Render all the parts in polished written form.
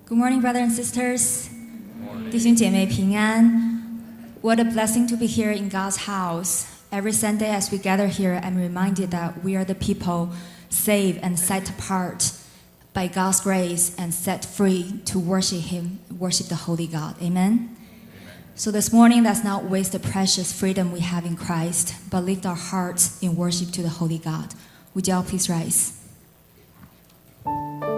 Good morning, brothers and sisters. 弟兄姐妹平安。What a blessing to be here in God's house. Every Sunday as we gather here, I'm reminded that we are the people saved and set apart by God's grace and set free to worship Him, worship the Holy God. Amen? So this morning, let's not waste the precious freedom we have in Christ, but lift our hearts in worship to the Holy God. Would you all please rise? Perfect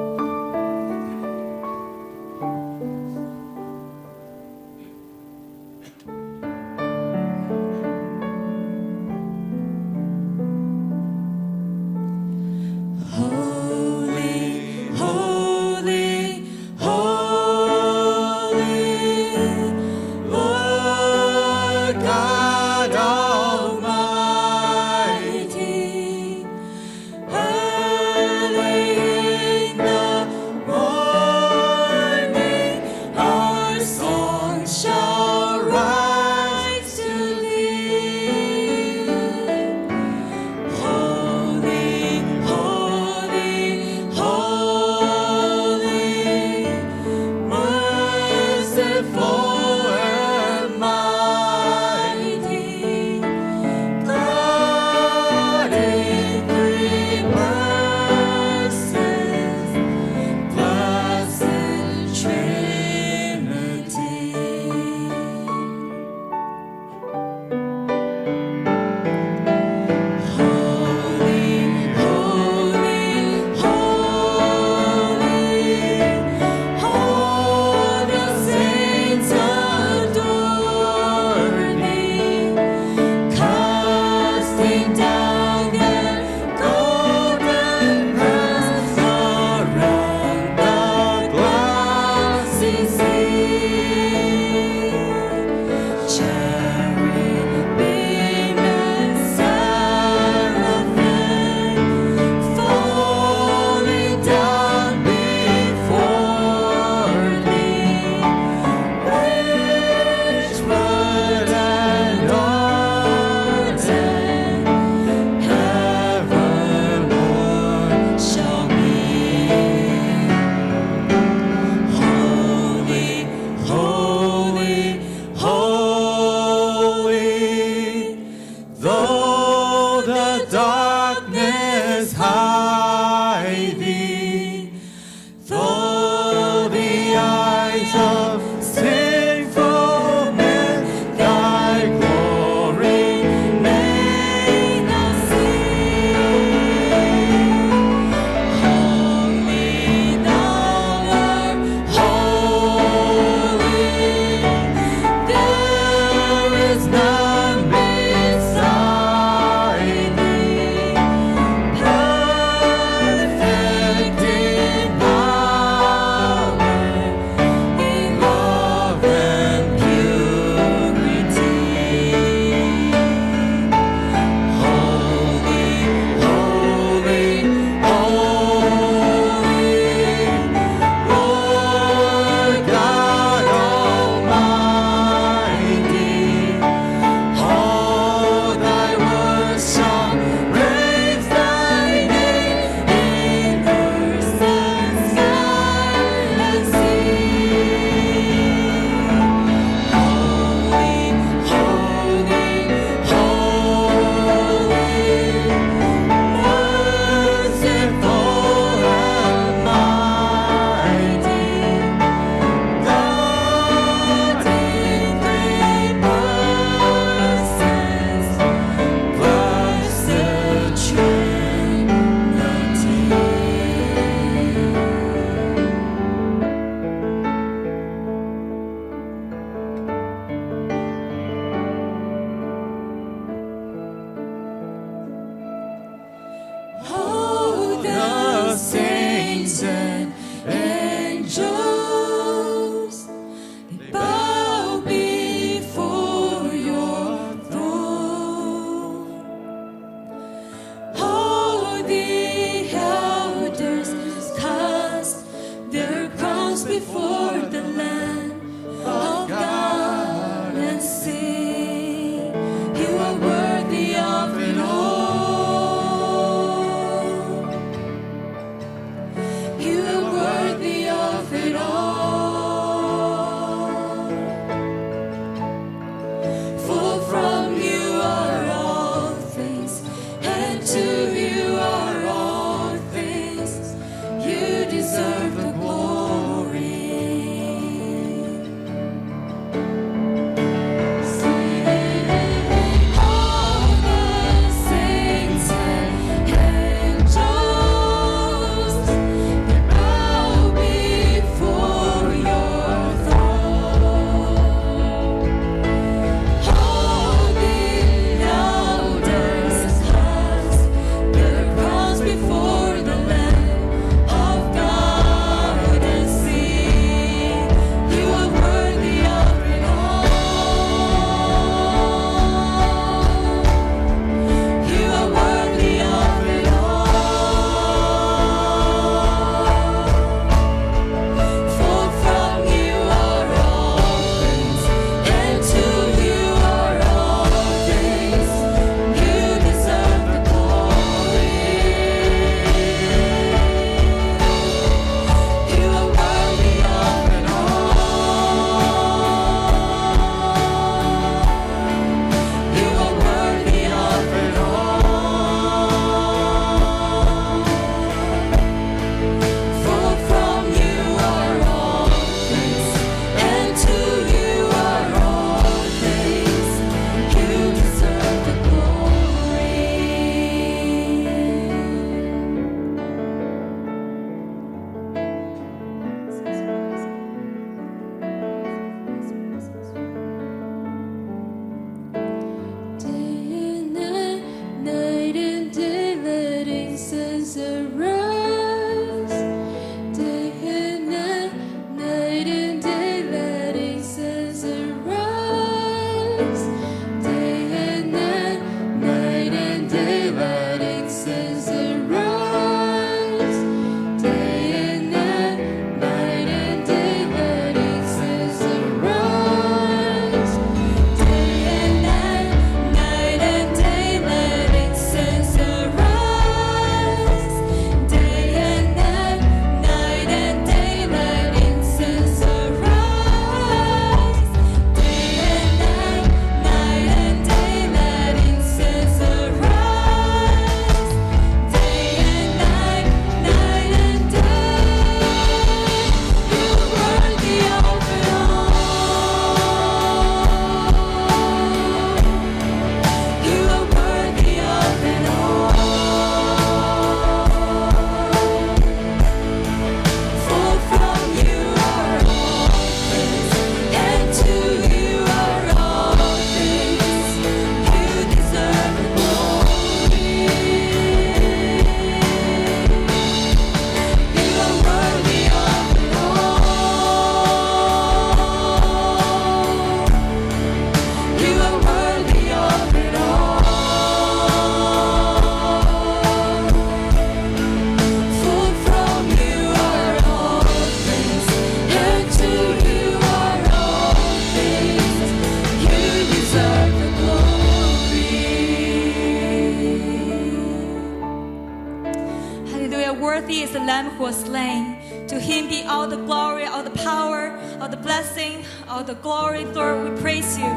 worthy is the Lamb who was slain. To him be all the glory, all the power, all the blessing, all the glory. Lord, we praise you.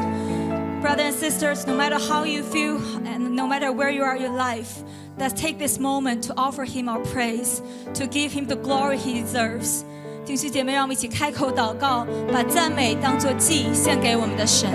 Brothers and sisters, no matter how you feel and no matter where you are in your life, let's take this moment to offer him our praise, to give him the glory he deserves. 弟兄姐妹，让我们一起开口祷告，把赞美当作祭献给我们的神。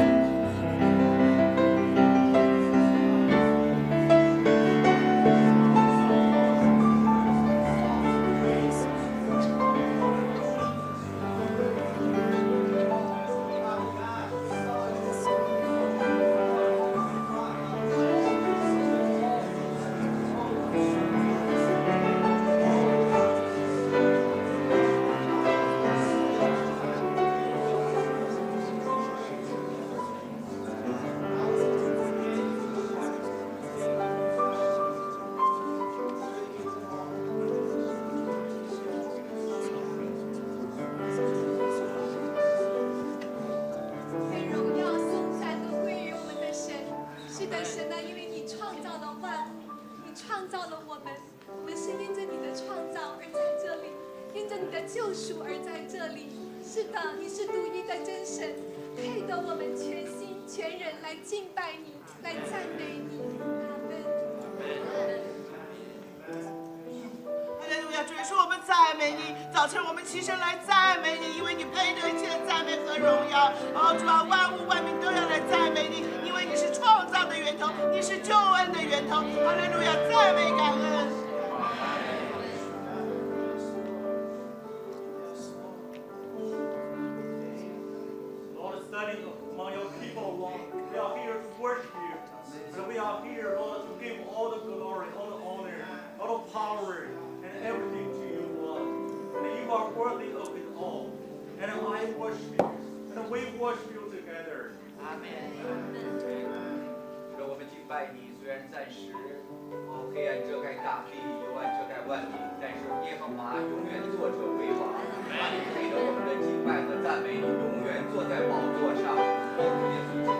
早晨我们齐声来赞美你，因为你配得一切的赞美和荣耀。主啊，万物万民都要来赞美你，因为你是创造的源头，你是救恩的源头。哈利路亚，赞美感恩。Lord, standing among your people, Lord, we are here to worship you. And we are here, Lord, to give all the glory, all the honor, all the power, and everything to you, Lord. And you are worthy of it all. And I worship you. And we worship you together. Amen. 主，我们敬拜你，虽然暂时黑暗遮盖大地，幽暗遮盖万民，但是耶和华永远坐着为王。你配得我们的敬拜和赞美，你永远坐在宝座上。耶稣基督。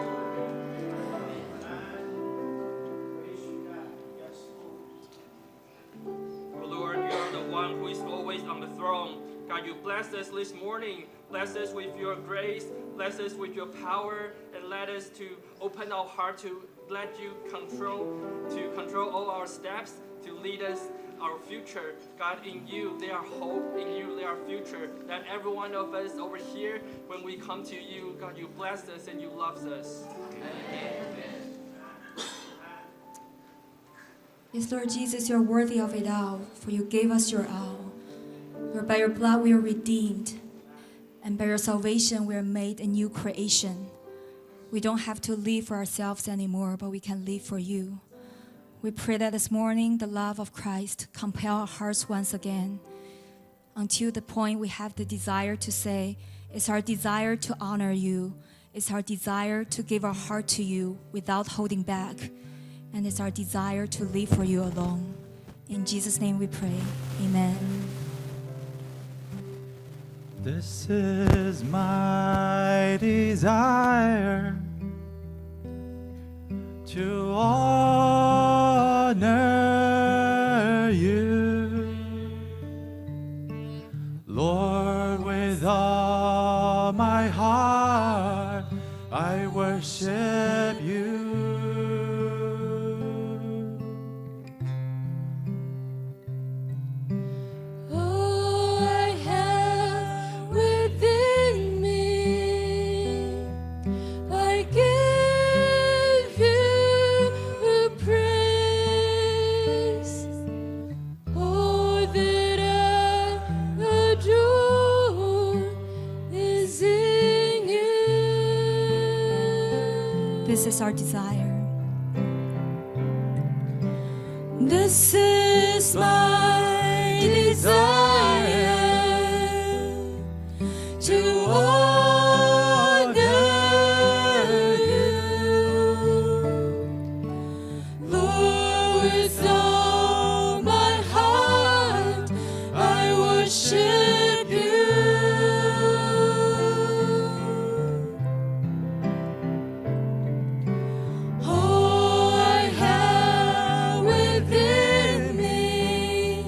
Lord, you are the one who is always on the throne. God, you bless us this morning. Bless us with your grace. Bless us with your power. And let us to open our heart to let you control all our steps, to lead us our future. God, in you, there are hope. In you, there are future. That every one of us over here, when we come to you, God, you bless us and you love us. Amen. Yes, Lord Jesus, you are worthy of it all, for you gave us your all. Lord, by your blood we are redeemed, and by your salvation we are made a new creation. We don't have to live for ourselves anymore, but we can live for you. We pray that this morning the love of Christ compel our hearts once again, until the point we have the desire to say, it's our desire to honor you, it's our desire to give our heart to you without holding back, and it's our desire to live for you alone. In Jesus' name we pray. Amen. This is my desire, to honor you, Lord, with all my heart I worship you. This is our desire. This is my desire, to honor you, Lord, with all my heart I worship you. All I have within me,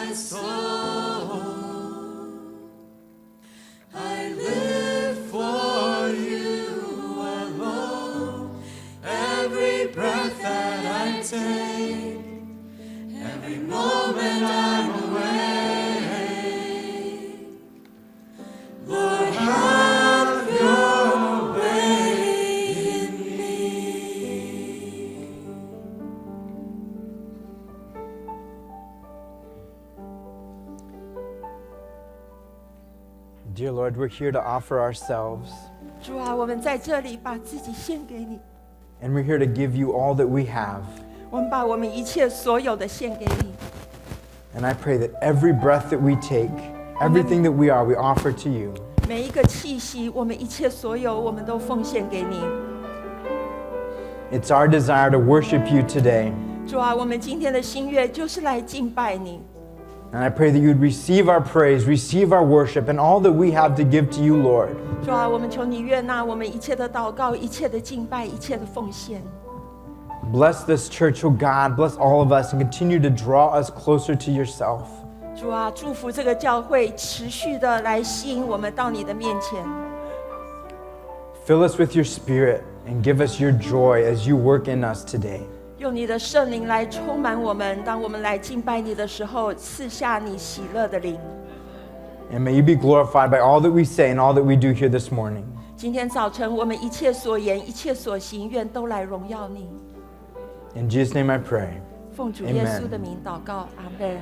my soul. I live for you alone. Every breath that I take, every moment I'm awake. Lord, have your way in me. Dear Lord, we're here to offer ourselves, 主啊，我们在这里把自己献给你， and we're here to give you all that we have. 我们把我们一切所有的献给你。 And I pray that every breath that we take, everything that we are, we offer to you. 每一个气息，我们一切所有，我们都奉献给你。 It's our desire to worship you today. 主啊，我们今天的心愿就是来敬拜你。 And I pray that you would receive our praise, receive our worship, and all that we have to give to you, Lord. 主啊，我们求你悦纳我们一切的祷告、一切的敬拜、一切的奉献。 Bless this church, oh God. Bless all of us and continue to draw us closer to yourself. 主啊，祝福这个教会持续的来吸引我们到你的面前。 Fill us with your spirit and give us your joy as you work in us today. 用你的圣灵来充满我们，当我们来敬拜你的时候，赐下你喜乐的灵。 And may you be glorified by all that we say and all that we do here this morning. 今天早晨，我们一切所言、一切所行，愿都来荣耀你。 In Jesus' name I pray. 奉主耶稣的名祷告，阿门。